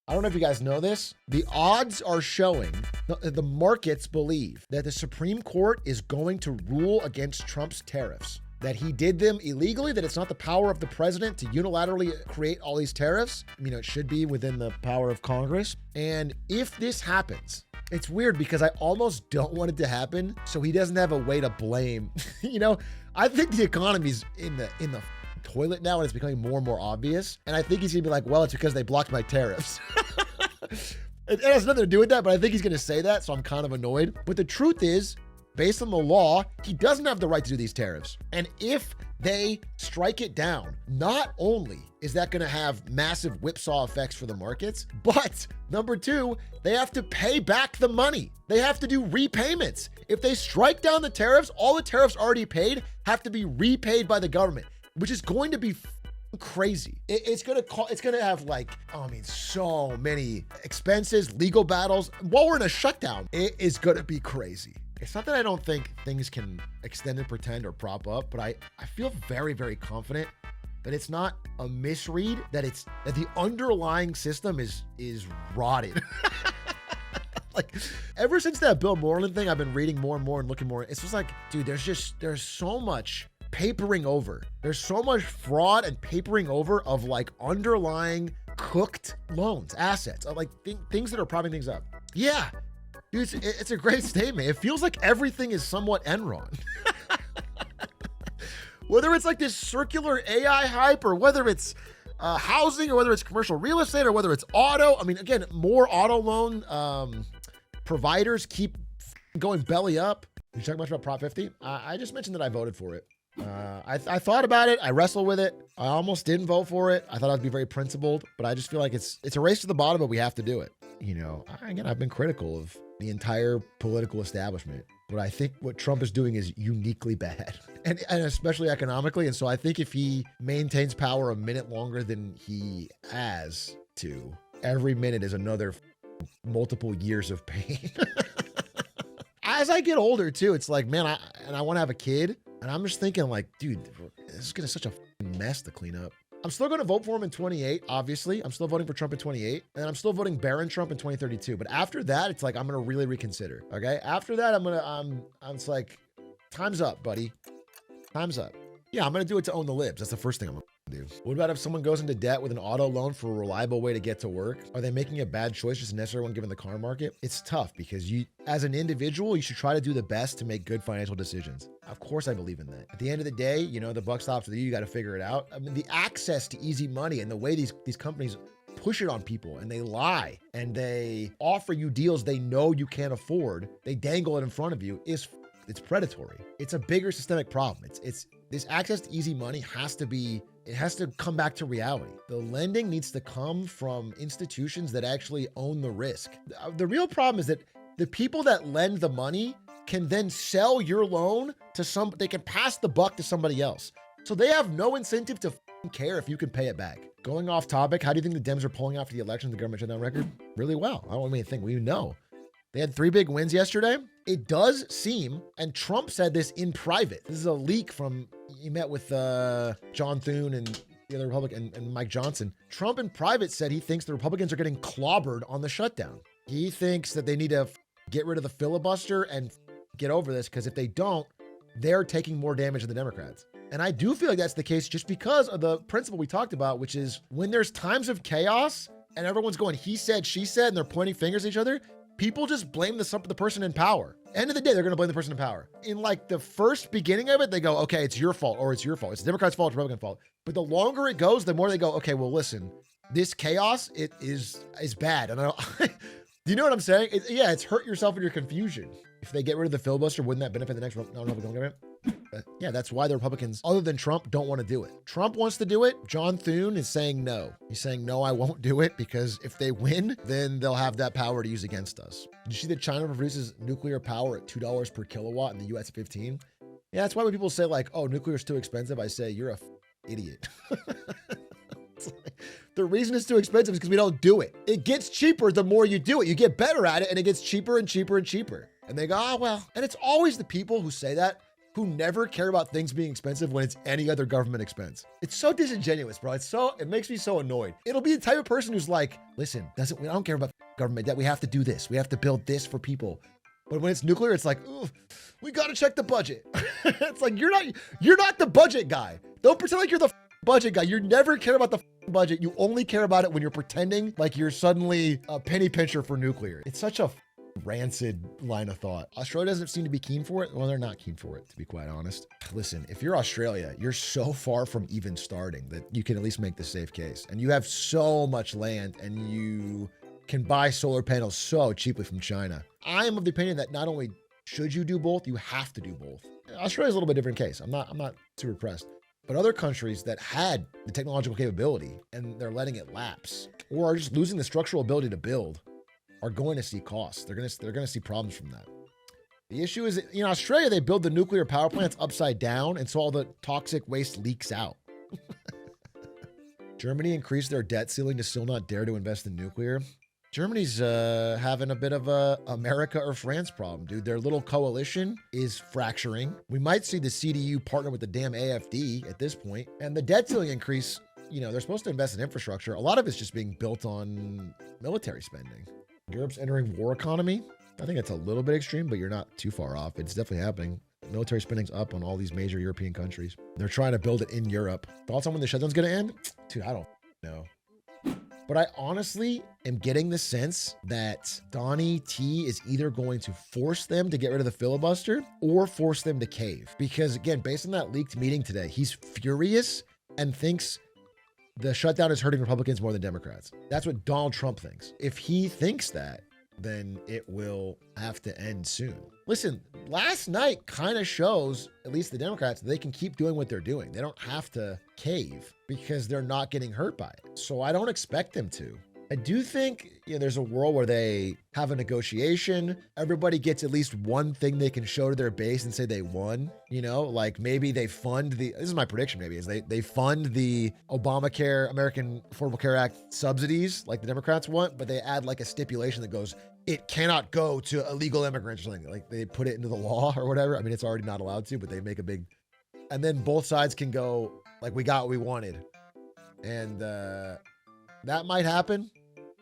I don't know if you guys know this. The odds are showing, the markets believe that the Supreme Court is going to rule against Trump's tariffs, that he did them illegally, that it's not the power of the president to unilaterally create all these tariffs. It should be within the power of Congress. And if this happens, it's weird because I almost don't want it to happen so he doesn't have a way to blame. I think the economy's in the toilet now and it's becoming more and more obvious. And I think he's gonna be like, well, it's because they blocked my tariffs. It has nothing to do with that, but I think he's gonna say that, so I'm kind of annoyed. But the truth is, based on the law, he doesn't have the right to do these tariffs. And if they strike it down, not only is that going to have massive whipsaw effects for the markets, but number two, they have to pay back the money. They have to do repayments. If they strike down the tariffs, all the tariffs already paid have to be repaid by the government, which is going to be crazy. It's gonna have so many expenses, legal battles. While we're in a shutdown, it is gonna be crazy. It's not that I don't think things can extend and pretend or prop up, but I feel very, very confident that it's not a misread, that the underlying system is rotted. Ever since that Bill Moreland thing, I've been reading more and more and looking more. It's just like, dude, there's so much papering over. There's so much fraud and papering over of underlying cooked loans, assets, things that are propping things up. Yeah. Dude, it's a great statement. It feels like everything is somewhat Enron. Whether it's this circular AI hype or whether it's housing or whether it's commercial real estate or whether it's auto. Again, more auto loan providers keep going belly up. You talking much about Prop 50? I just mentioned that I voted for it. I thought about it. I wrestled with it. I almost didn't vote for it. I thought I'd be very principled, but I just feel like it's a race to the bottom, but we have to do it. Again, I've been critical of the entire political establishment, but I think what Trump is doing is uniquely bad, and especially economically. And so I think if he maintains power a minute longer than he has to, every minute is another multiple years of pain. As I get older too, it's like, man, I want to have a kid. And I'm just thinking dude, this is going to such a mess to clean up. I'm still going to vote for him in 28, obviously. I'm still voting for Trump in 28. And I'm still voting Barron Trump in 2032. But after that, it's I'm going to really reconsider. Okay. After that, it's like, time's up, buddy. Time's up. Yeah, I'm going to do it to own the libs. That's the first thing I'm going to do. What about if someone goes into debt with an auto loan for a reliable way to get to work? Are they making a bad choice just necessary one given the car market? It's tough because as an individual, you should try to do the best to make good financial decisions. Of course, I believe in that. At the end of the day, the buck stops with you. You got to figure it out. The access to easy money and the way these companies push it on people and they lie and they offer you deals they know you can't afford, they dangle it in front of you, it's predatory. It's a bigger systemic problem. It's this access to easy money has to come back to reality. The lending needs to come from institutions that actually own the risk. The real problem is that the people that lend the money can then sell your loan to they can pass the buck to somebody else. So they have no incentive to care if you can pay it back. Going off topic, how do you think the Dems are pulling after the election, the government shutdown record? Really well. I don't even think we know. They had 3 big wins yesterday. It does seem, and Trump said this in private. This is a leak from, he met with John Thune and the other Republican and Mike Johnson. Trump in private said he thinks the Republicans are getting clobbered on the shutdown. He thinks that they need to get rid of the filibuster and get over this, because if they don't, they're taking more damage than the Democrats. And I do feel like that's the case just because of the principle we talked about, which is when there's times of chaos and everyone's going, he said, she said, and they're pointing fingers at each other, people just blame the person in power. End of the day, they're going to blame the person in power. In the first beginning of it, they go, okay, it's your fault, or it's your fault. It's the Democrats' fault, it's the Republican fault. But the longer it goes, the more they go, okay, well, listen, this chaos, it is bad. And do you know what I'm saying? It's hurt yourself in your confusion. If they get rid of the filibuster, wouldn't that benefit the next Republican government? Yeah, that's why the Republicans, other than Trump, don't want to do it. Trump wants to do it. John Thune is saying no. He's saying, no, I won't do it, because if they win, then they'll have that power to use against us. Did you see that China produces nuclear power at $2 per kilowatt and the US at 15? Yeah, that's why when people say oh, nuclear is too expensive, I say, you're a idiot. The reason it's too expensive is because we don't do it. It gets cheaper the more you do it. You get better at it and it gets cheaper and cheaper and cheaper. And they go, oh, well. And it's always the people who say that who never care about things being expensive when it's any other government expense. It's so disingenuous, bro. It makes me so annoyed. It'll be the type of person who's like, listen, I don't care about government debt. We have to do this. We have to build this for people. But when it's nuclear, it's like, ooh, we got to check the budget. It's like, you're not the budget guy. Don't pretend like you're the budget guy. You never care about the budget. You only care about it when you're pretending like you're suddenly a penny pincher for nuclear. It's such a rancid line of thought. Australia doesn't seem to be keen for it. Well, they're not keen for it, to be quite honest. Listen, if you're Australia, you're so far from even starting that you can at least make the safe case. And you have so much land and you can buy solar panels so cheaply from China. I am of the opinion that not only should you do both, you have to do both. Australia's a little bit different case. I'm not super impressed. But other countries that had the technological capability and they're letting it lapse or are just losing the structural ability to build are going to see costs. They're going to see problems from that. The issue is, in Australia, they build the nuclear power plants upside down, and so all the toxic waste leaks out. Germany increased their debt ceiling to still not dare to invest in nuclear. Germany's having a bit of a America or France problem, dude. Their little coalition is fracturing. We might see the CDU partner with the damn AFD at this point. And the debt ceiling increase, they're supposed to invest in infrastructure. A lot of it's just being built on military spending. Europe's entering war economy. I think it's a little bit extreme, but you're not too far off. It's definitely happening. Military spending's up on all these major European countries. They're trying to build it in Europe. Thoughts on when the shutdown's going to end? Dude, I don't know. But I honestly am getting the sense that Donnie T is either going to force them to get rid of the filibuster or force them to cave. Because again, based on that leaked meeting today, he's furious and thinks the shutdown is hurting Republicans more than Democrats. That's what Donald Trump thinks. If he thinks that, then it will have to end soon. Listen, last night kind of shows, at least the Democrats, they can keep doing what they're doing. They don't have to cave because they're not getting hurt by it. So I don't expect them to. I do think there's a world where they have a negotiation. Everybody gets at least one thing they can show to their base and say they won. Like maybe they fund this is my prediction maybe, is they fund the Obamacare, American Affordable Care Act subsidies like the Democrats want, but they add like a stipulation that goes, it cannot go to illegal immigrants or something. Like they put it into the law or whatever. I mean, it's already not allowed to, but they make a big, and then both sides can go like, we got what we wanted. And that might happen.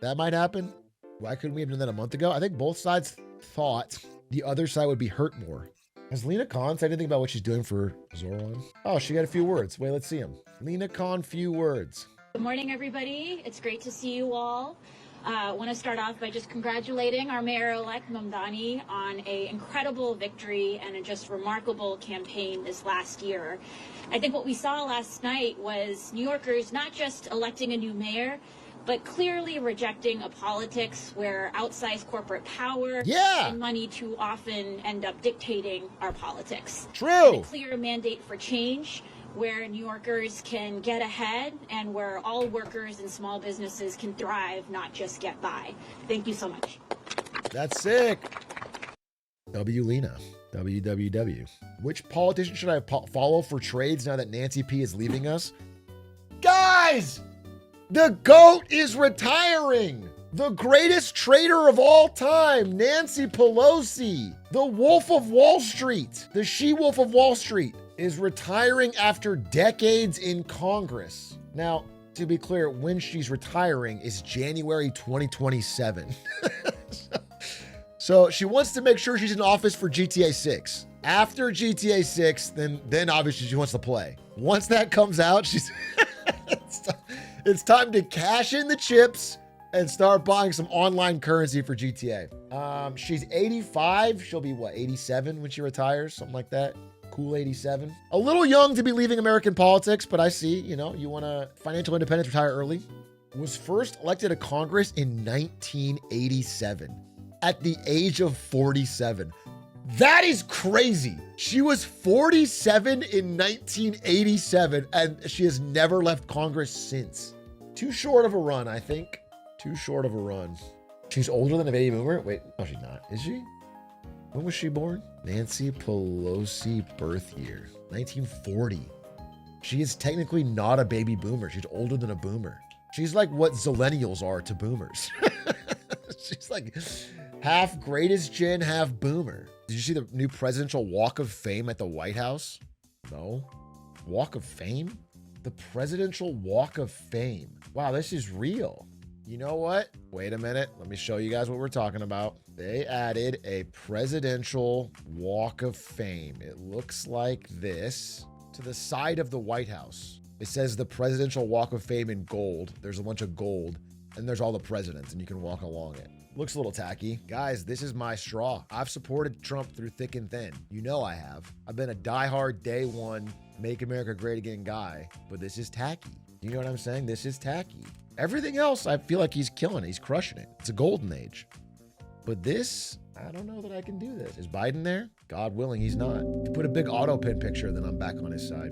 That might happen. Why couldn't we have done that a month ago? I think both sides thought the other side would be hurt more. Has Lena Khan said anything about what she's doing for Zoran? Oh, she got a few words. Wait, let's see them. Lena Khan, few words. Good morning, everybody. It's great to see you all. I want to start off by just congratulating our mayor-elect Mamdani on an incredible victory and a just remarkable campaign this last year. I think what we saw last night was New Yorkers not just electing a new mayor, but clearly rejecting a politics where outsized corporate power and money too often end up dictating our politics. True. And a clear mandate for change where New Yorkers can get ahead and where all workers and small businesses can thrive, not just get by. Thank you so much. That's sick. W Lena. WWW. Which politician should I follow for trades now that Nancy P is leaving us? Guys! The GOAT is retiring. The greatest trader of all time, Nancy Pelosi, the Wolf of Wall Street, the she-wolf of Wall Street, is retiring after decades in Congress. Now, to be clear, when she's retiring is January 2027. So she wants to make sure she's in office for GTA 6. After GTA 6, then obviously she wants to play. Once that comes out, she's it's time to cash in the chips and start buying some online currency for GTA. She's 85. She'll be, 87 when she retires? Something like that. Cool 87. A little young to be leaving American politics, but I see, you want to financial independence, retire early. Was first elected to Congress in 1987 at the age of 47. That is crazy. She was 47 in 1987, and she has never left Congress since. Too short of a run, I think. Too short of a run. She's older than a baby boomer? Wait, no, she's not. Is she? When was she born? Nancy Pelosi birth year, 1940. She is technically not a baby boomer. She's older than a boomer. She's like what zillennials are to boomers. She's like half greatest gen, half boomer. Did you see the new presidential walk of fame at the White House? No. Walk of fame? The presidential walk of fame. Wow, this is real. You know what? Wait a minute. Let me show you guys what we're talking about. They added a presidential walk of fame. It looks like this to the side of the White House. It says the presidential walk of fame in gold. There's a bunch of gold and there's all the presidents and you can walk along it. Looks a little tacky. Guys, this is my straw. I've supported Trump through thick and thin. You know I have. I've been a diehard day one, make America great again guy, but this is tacky. You know what I'm saying? This is tacky. Everything else, I feel like he's killing it. He's crushing it. It's a golden age. But this, I don't know that I can do this. Is Biden there? God willing, he's not. If you put a big auto pin picture, then I'm back on his side.